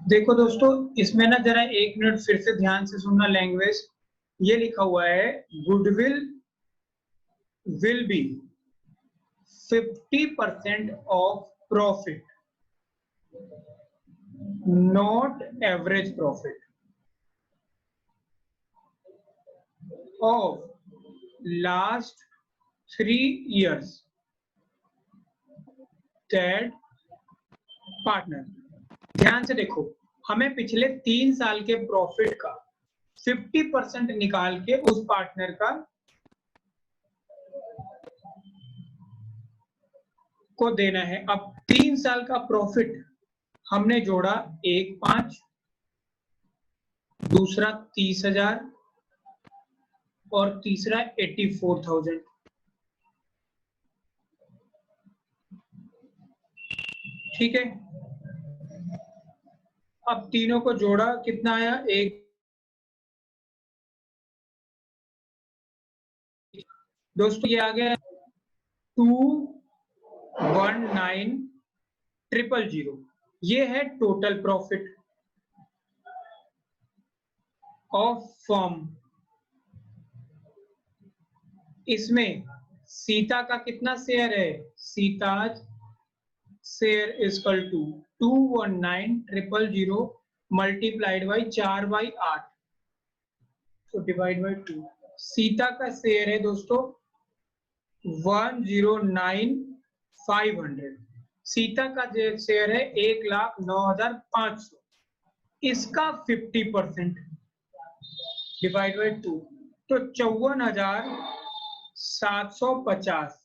देखो दोस्तों, इसमें ना जरा एक मिनट फिर से ध्यान से सुनना लैंग्वेज। ये लिखा हुआ है goodwill will be 50% of profit, not average profit of last 3 years that partner. ध्यान से देखो, हमें पिछले 3 साल के प्रॉफिट का 50% निकाल के उस पार्टनर का को देना है। अब 3 साल का प्रॉफिट हमने जोड़ा 1,5, दूसरा 30,000 और तीसरा 84,000। ठीक है, अब तीनों को जोड़ा, कितना आया? एक, दोस्तों ये आ गया 219,000। ये है टोटल प्रॉफिट ऑफ फर्म। इसमें सीता का कितना शेयर है? Sita share equal to 219,000 multiplied by 4/8, तो डिवाइड बाई 2। सीता का शेयर है दोस्तों 109,500। सीता का शेयर है 1,09,500। इसका 50% डिवाइड बाई 2, तो 54,750।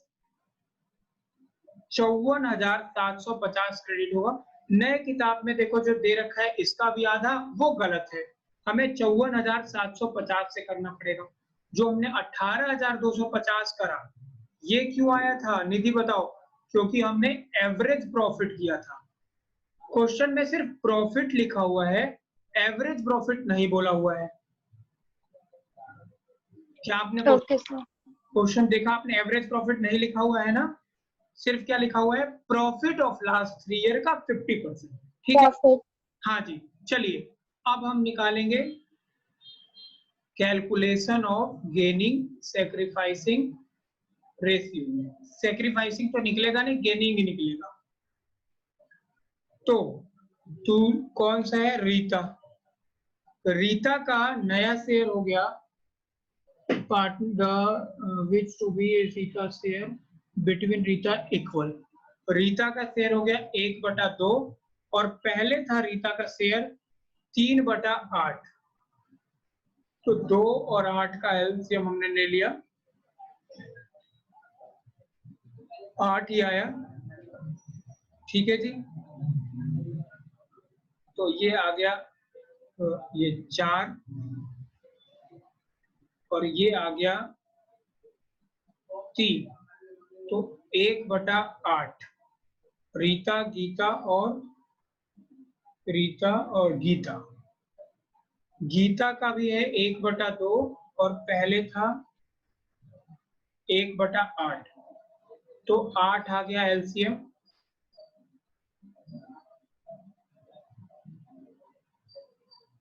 54,750 क्रेडिट होगा। नए किताब में देखो जो दे रखा है इसका भी आधा, वो गलत है। हमें 54,750 से करना पड़ेगा। जो हमने 18,250 करा, ये क्यों आया था निधि बताओ? क्योंकि हमने एवरेज प्रॉफिट किया था। क्वेश्चन में सिर्फ प्रॉफिट लिखा हुआ है, एवरेज प्रॉफिट नहीं बोला हुआ है। क्या आपने क्वेश्चन देखा? आपने एवरेज प्रॉफिट नहीं लिखा हुआ है ना, सिर्फ क्या लिखा हुआ है? प्रॉफिट ऑफ लास्ट 3 ईयर का 50%। ठीक है, हाँ जी। चलिए अब हम निकालेंगे calculation of gaining sacrificing ratio. Sacrificing तो निकलेगा नहीं, गेनिंग ही निकलेगा। तो तू कौन सा है? रीता। रीता का नया शेयर हो गया partner which to be Rita share between Rita equal. Rita का शेयर हो गया 1/2 और पहले था रीता का शेयर 3/8। तो 2 और 8 का एलसीएम हमने ले लिया, 8 ही आया। ठीक है जी, तो ये आ गया, ये 4 और ये आ गया 3, तो 1/8। रीता गीता और गीता। गीता का भी है 1/2 और पहले था 1/8, तो 8 आ गया एलसीएम।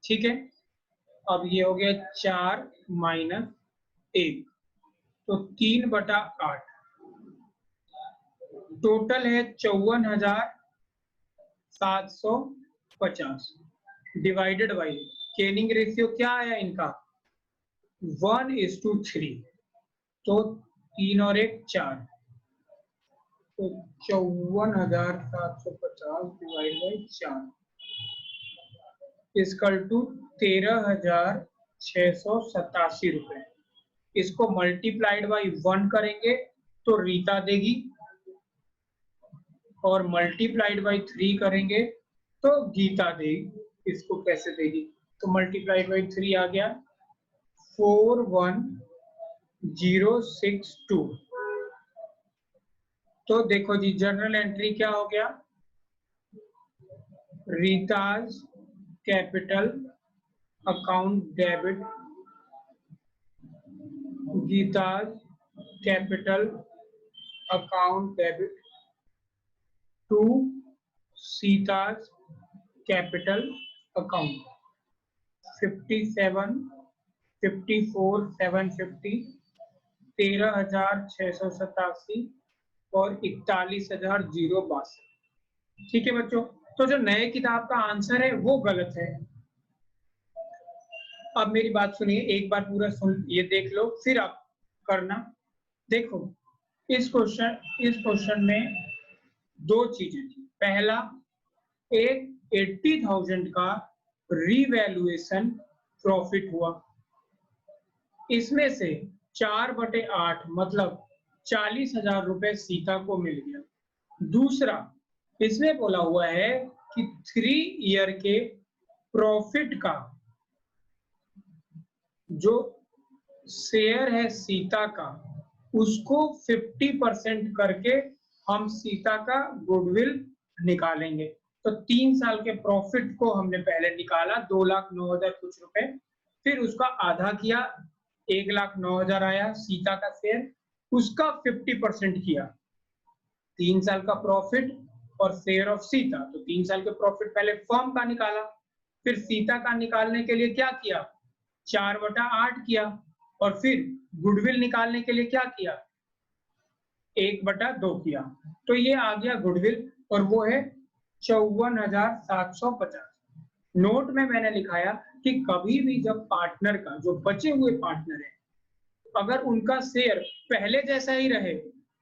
ठीक है, अब ये हो गया 4 माइनस 1, तो 3/8। टोटल है 54,750 डिवाइडेड बाई गेनिंग रेशियो क्या आया इनका? 1:3। तो 3 और 1 4, तो 54,750 डिवाइड बाई 4 इक्वल टू 13,687 रुपए। इसको मल्टीप्लाइड बाई 1 करेंगे तो रीता देगी, और मल्टीप्लाइड बाई 3 करेंगे तो गीता देगी। इसको कैसे देगी? तो मल्टीप्लाइड बाई 3 आ गया 41,062। तो देखो जी, जनरल एंट्री क्या हो गया? Rita's capital account debit, Geeta's capital account debit to Sita's capital account 57, 54, 750, 13,687 और 41,062। ठीक है बच्चों, तो जो नए किताब का आंसर है वो गलत है। अब मेरी बात सुनिए, एक बार पूरा सुन ये देख लो, फिर आप करना। देखो, इस क्वेश्चन में दो चीजें थी। पहला, एक 80,000 का रीवैल्यूएशन प्रॉफिट हुआ, इसमें से 4/8 मतलब 40,000 रुपए सीता को मिल गया। दूसरा, इसमें बोला हुआ है कि 3 ईयर के प्रॉफिट का जो शेयर है सीता का, उसको 50% करके हम सीता का गुडविल निकालेंगे। तो 3 साल के प्रॉफिट को हमने पहले निकाला 2,09,000 कुछ रुपए, फिर उसका आधा किया, 1,09,000 आया सीता का शेयर, उसका 50% किया। 3 साल का प्रॉफिट और शेयर ऑफ सीता, तो 3 साल के प्रॉफिट पहले फर्म का निकाला, फिर सीता का निकालने के लिए क्या किया, 4/8 किया, और फिर गुडविल निकालने के लिए क्या किया, 1/2 किया। तो ये आ गया गुडविल, और वो है 54,750। नोट में मैंने लिखाया कि कभी भी जब पार्टनर का, जो बचे हुए पार्टनर है, अगर उनका शेयर पहले जैसा ही रहे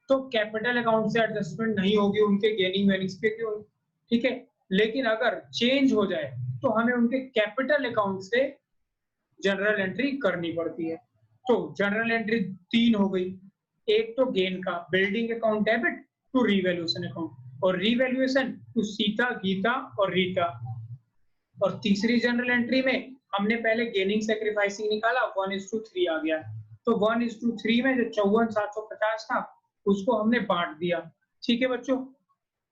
तो कैपिटल अकाउंट से एडजस्टमेंट नहीं होगी उनके गेनिंग वेनिंग्स पे, क्यों, ठीक है। लेकिन अगर चेंज हो जाए तो हमें उनके कैपिटल अकाउंट से जनरल एंट्री करनी पड़ती है। तो जनरल एंट्री 3 हो गई। एक तो गेन का, building account debit to revaluation account, और रीवैल्यूएशन टू सीता, गीता और रीता। और तीसरी जनरल एंट्री में हमने पहले गेनिंग सैक्रिफाइसिंग निकाला, 1:3 आ गया। तो 1:3 में जो 54,750 था उसको हमने बांट दिया। ठीक है बच्चों,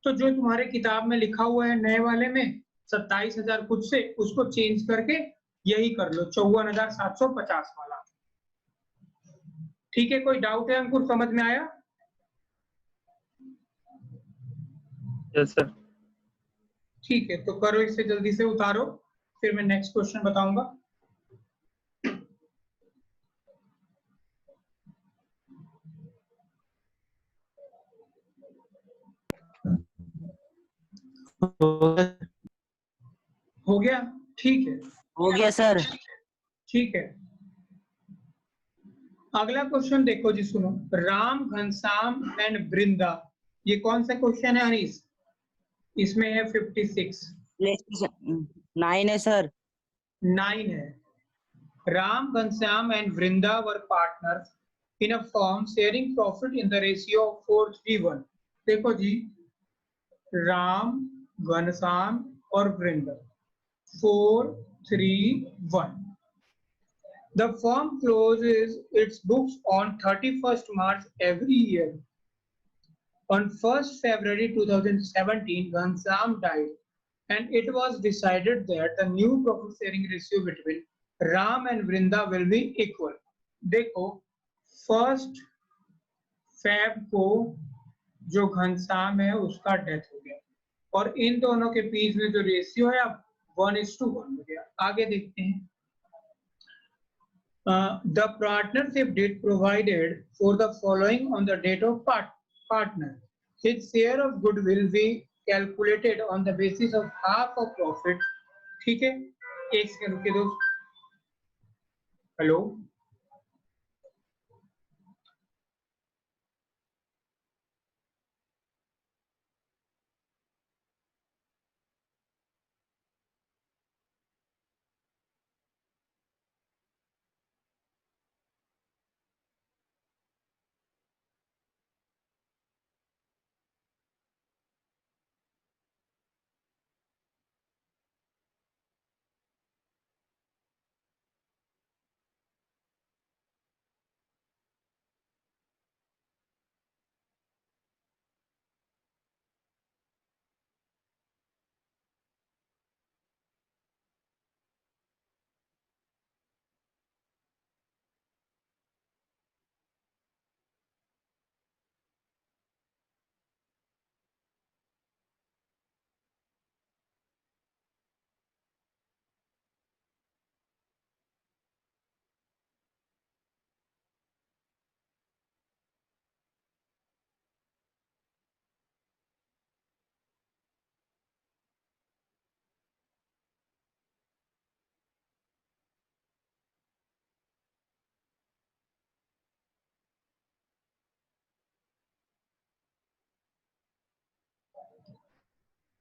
तो जो तुम्हारे किताब में लिखा हुआ है नए वाले में 27,000 कुछ से, उसको चेंज करके यही कर लो 54,750 वाला। ठीक है, कोई डाउट है अंकुर, समझ में आया? Yes sir. ठीक है, तो करो, इसे जल्दी से उतारो, फिर मैं नेक्स्ट क्वेश्चन बताऊंगा। हो गया? ठीक है, हो गया सर। ठीक है। अगला क्वेश्चन देखो जी, सुनो। राम, घनश्याम एंड वृंदा, ये कौन सा क्वेश्चन है अनीस? इसमें है 56। 9 है सर। 9 है। Ram, Ghanshyam and Vrinda were partners in a firm sharing profit in the ratio of 4:3:1। देखो जी, राम, घनश्याम और वृंदा 4:3:1। The firm closes its books on 31st March every year. On 1st February 2017, Ghanshyam died, and it was decided that the new profit sharing ratio between Ram and Vrinda will be equal। देखो, 1 Feb को जो घनश्याम है उसका death हो गया, और इन दोनों के बीच में जो रेशियो है अब 1:1 हो गया। आगे देखते हैं। The partnership did provided for the following on the date of partner. His share of good will be calculated on the basis of half of profit। ठीक है, एक सेकंड रुकिए दोस्त। हेलो,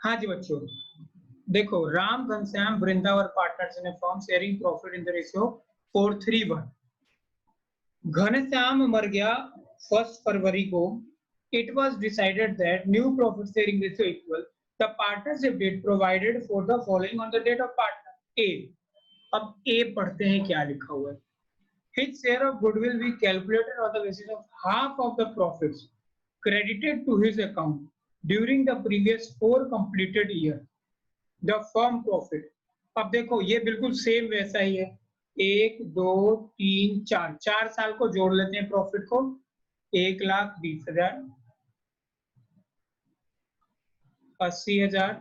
हाँ जी बच्चों, देखो राम घनश्याम वृंदा और partners in form sharing profit in the ratio 4:3:1। Ghanshyam मर गया 1 फरवरी को। It was decided that new profit sharing ratio equal the partnership did provided for the following on the date of partner A। अब A पढ़ते हैं क्या लिखा हुआ है। His share of goodwill be calculated on the basis of half of the profits credited to his account during the previous 4 completed year the firm profit। अब देखो ये बिल्कुल सेम वैसा ही है, 1 2 3 4 4 साल को जोड़ लेते हैं प्रॉफिट को। 1,20,000, 80,000,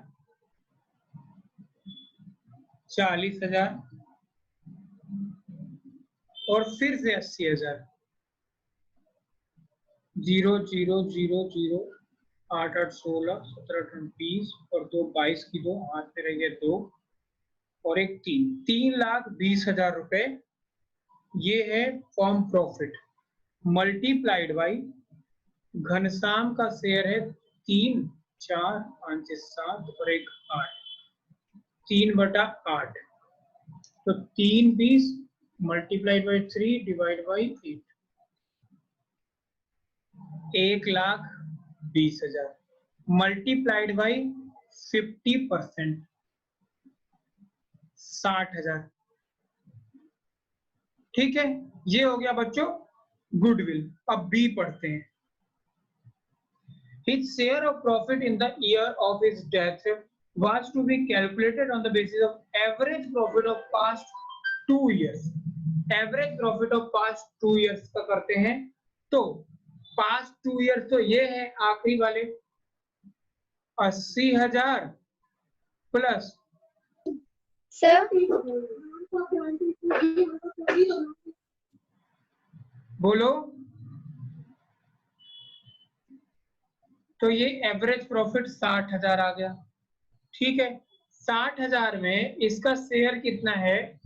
40,000 और फिर से 80,000। 0 0 0 0 8 8 16 17 18 20 और 2 22 की 2 हाथ में रह गए 2 और एक 3,20,000 रुपए। ये है form profit multiplied by Ghanshyam का शेयर है 3 4 5 7 और 1 8 3/8। तो 3 20 multiplied by 3 divide by 8 1,20,000 multiplied by 50% 60,000। ठीक है, ये हो गया बच्चों गुडविल। अब बी पढ़ते हैं। His share of profit in the year of his death was to be calculated on the basis of average profit of past 2 years। Average profit of past 2 years का करते हैं। तो पास्ट 2 years तो ये है आखिरी वाले 80,000 प्लस सर बोलो। तो ये एवरेज प्रॉफिट 60,000 आ गया। ठीक है, 60,000 में इसका शेयर कितना है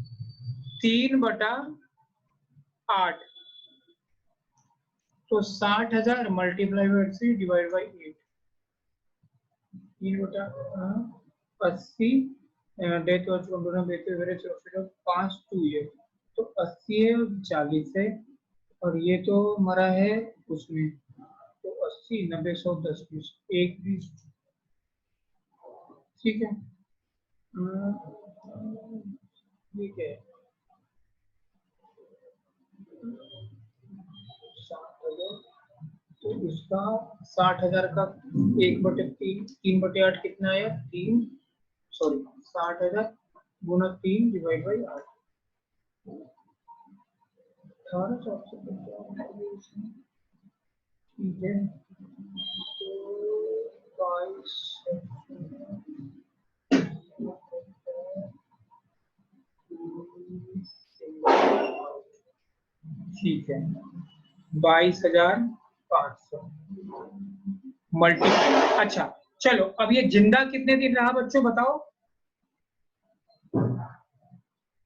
3/8। तो 60,000 multiply by 3 divide by 8 3/80 death और average profit of past 2 years। तो 80 है 40 है और ये तो मरा है उसमें। तो 80 90 100 10 20 1 20। ठीक है, ठीक है। 60,000 तो इसका 60,000 का 1/3 3/8 कितना है 3 सॉरी 60,000 गुना 3 डिवाइड बाई 8 18,450। ठीक है, तो 22 ठीक है 22,500 मल्टीप्लाई। अच्छा चलो, अब ये जिंदा कितने दिन रहा बच्चों बताओ।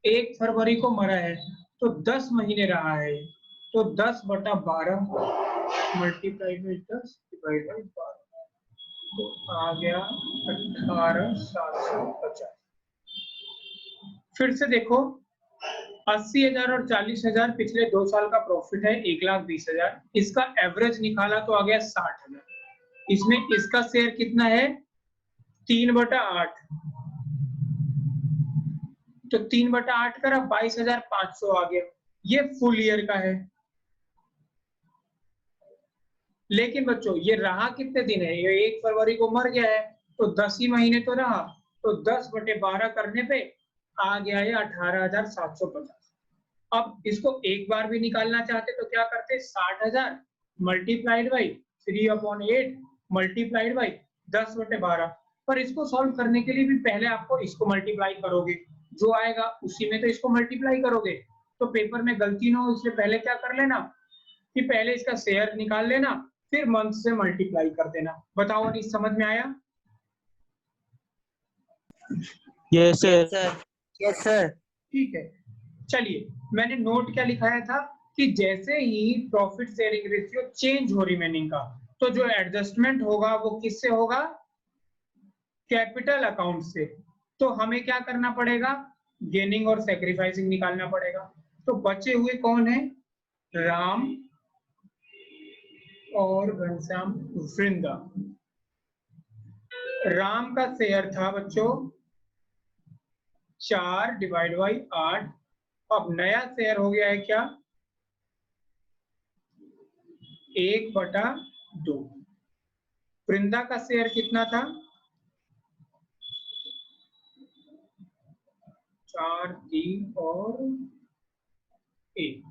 1 फरवरी को मरा है तो 10 महीने रहा है। तो 10/12 मल्टीप्लाई बाई 10 डिवाइड बाई 12 तो आ गया 18,750। फिर से देखो 80,000 और 40,000 पिछले 2 साल का प्रॉफिट है 1,20,000। इसका एवरेज निकाला तो आ गया 60,000। इसमें इसका शेयर कितना है 3/8। तो 3/8 करा 22,500 आ गया। ये फुल ईयर का है। लेकिन बच्चों ये रहा कितने दिन है, ये 1 फरवरी को मर गया है तो 10 ही महीने तो रहा। तो 10/12 करने पे आ गया है 18,750। अब इसको एक बार भी निकालना चाहते तो क्या करते 60,000 मल्टीप्लाइड बाई 3/8 मल्टीप्लाइड बाई 10/12। पर इसको सॉल्व करने के लिए भी पहले आपको इसको मल्टीप्लाई करोगे, जो आएगा उसी में तो इसको मल्टीप्लाई करोगे। तो पेपर में गलती ना हो इसलिए पहले क्या कर लेना कि पहले इसका शेयर निकाल लेना फिर मंथ से मल्टीप्लाई कर देना। बताओ अनिश समझ में आया। Yes sir. Yes sir. ठीक है, चलिए मैंने नोट क्या लिखाया था कि जैसे ही प्रॉफिट शेयरिंग रेशियो चेंज हो रिमेनिंग का तो जो एडजस्टमेंट होगा वो किससे होगा कैपिटल अकाउंट से, तो हमें क्या करना पड़ेगा, गेनिंग और सैक्रिफाइसिंग निकालना पड़ेगा। तो बचे हुए कौन है, राम और घनश्याम वृंदा। राम का शेयर था बच्चों 4 डिवाइड बाई 8, अब नया शेयर हो गया है क्या, 1/2। वृंदा का शेयर कितना था, 4, 3 और 1,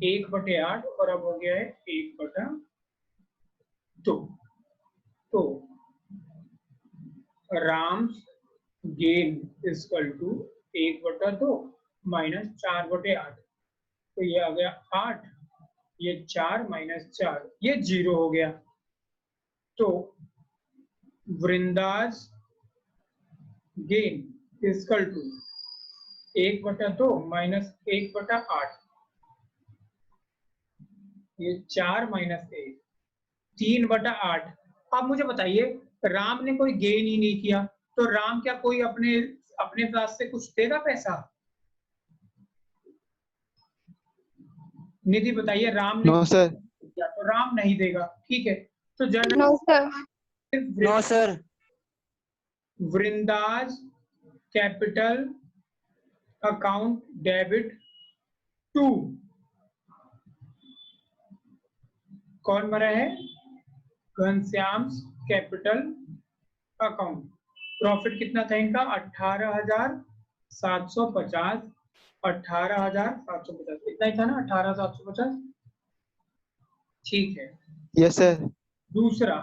1/8 और अब हो गया है 1/2। तो Ram gain equal to 1/2 minus 4/8, तो ये आ गया 8, ये 4 माइनस 4, ये 0 हो गया। तो Vrinda's gain equal to 1/2 minus 1/8, ये 4 माइनस 1, 3/8। अब मुझे बताइए, राम ने कोई गेन ही नहीं किया, तो राम क्या कोई अपने अपने पास से कुछ देगा पैसा, निधि बताइए, राम ने नो सर। किया तो राम नहीं देगा, ठीक है। तो general No, sir. No sir. Vrinda's capital account debit to, कौन मरा है, घनश्याम कैपिटल अकाउंट। प्रॉफिट कितना था इनका, 18,750, 18,750, इतना ही था ना, 18,750, ठीक है। Yes sir. दूसरा,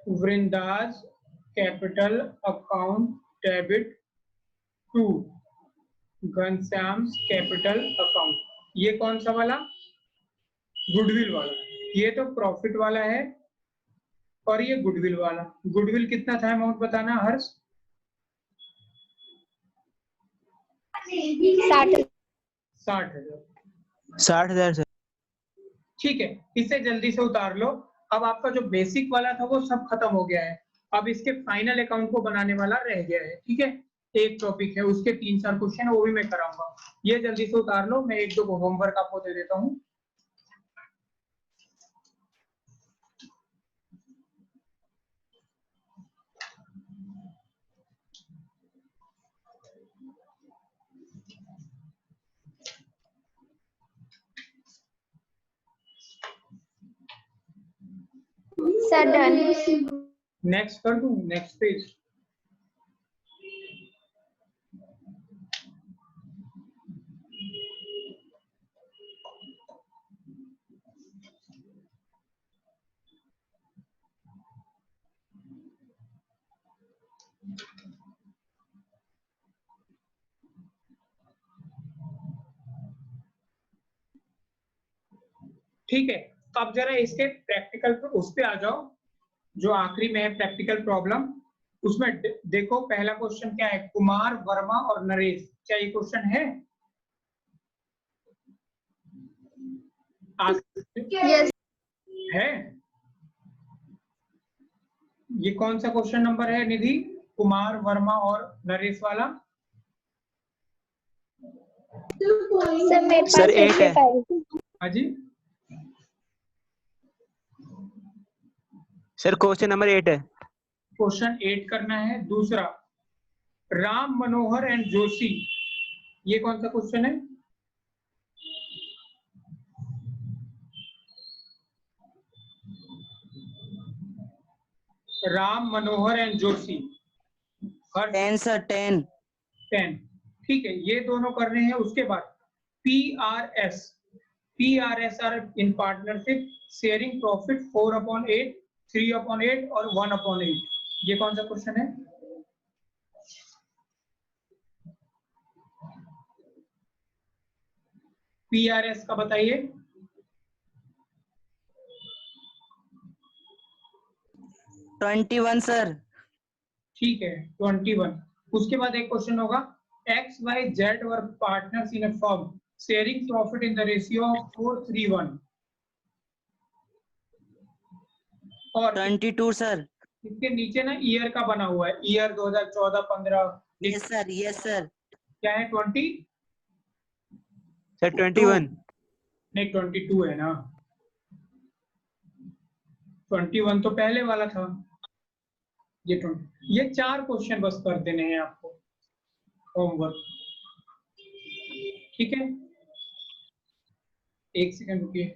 Vrinda's capital account debit to Ghanshyam capital account, ये कौन सा वाला, गुडविल वाला, ये तो प्रॉफिट वाला है और ये गुडविल वाला। गुडविल कितना था अमाउंट बताना हर्ष, 60. 60,000, 60,000 सर। ठीक है। इसे जल्दी से उतार लो। अब आपका जो बेसिक वाला था वो सब खत्म हो गया है, अब इसके फाइनल अकाउंट को बनाने वाला रह गया है, ठीक है। एक टॉपिक है, उसके 3-4 क्वेश्चन है, वो भी मैं कराऊंगा। ये जल्दी से उतार लो, मैं 1-2 होमवर्क आपको दे देता हूँ। Sir, done. नेक्स्ट कर दूं, नेक्स्ट पेज। ठीक है, अब जरा इसके प्रैक्टिकल पे उस पे आ जाओ, जो आखिरी में है प्रैक्टिकल प्रॉब्लम। उसमें देखो पहला क्वेश्चन क्या है, कुमार वर्मा और नरेश, क्या ये क्वेश्चन है? Yes. है, ये कौन सा क्वेश्चन नंबर है निधि, कुमार वर्मा और नरेश वाला? सर मेरे पास सर, 8 है। हाँ जी, सर क्वेश्चन नंबर 8 है। क्वेश्चन 8 करना है। दूसरा, राम मनोहर एंड जोशी, ये कौन सा क्वेश्चन है? Ram Manohar and Joshi, 10 sir, 10। 10, ठीक है, ये दोनों कर रहे हैं। उसके बाद PRS are in partnership sharing profit 4/8, 3/8 और 1/8, ये कौन सा क्वेश्चन है? PRS का बताइए। 21 सर। ठीक है, 21। उसके बाद एक क्वेश्चन होगा, XYZ were partners in a firm sharing profit in the ratio of 4:3:1, और 22 सर। इसके नीचे ना ईयर का बना हुआ है, year 2014-15। Yes sir, yes sir. क्या है 20? सर 21। नहीं 22 है ना, 21 तो पहले वाला था। ये 20, ये 4 क्वेश्चन बस कर देने हैं आपको होमवर्क, ठीक है। एक सेकंड रुकिए।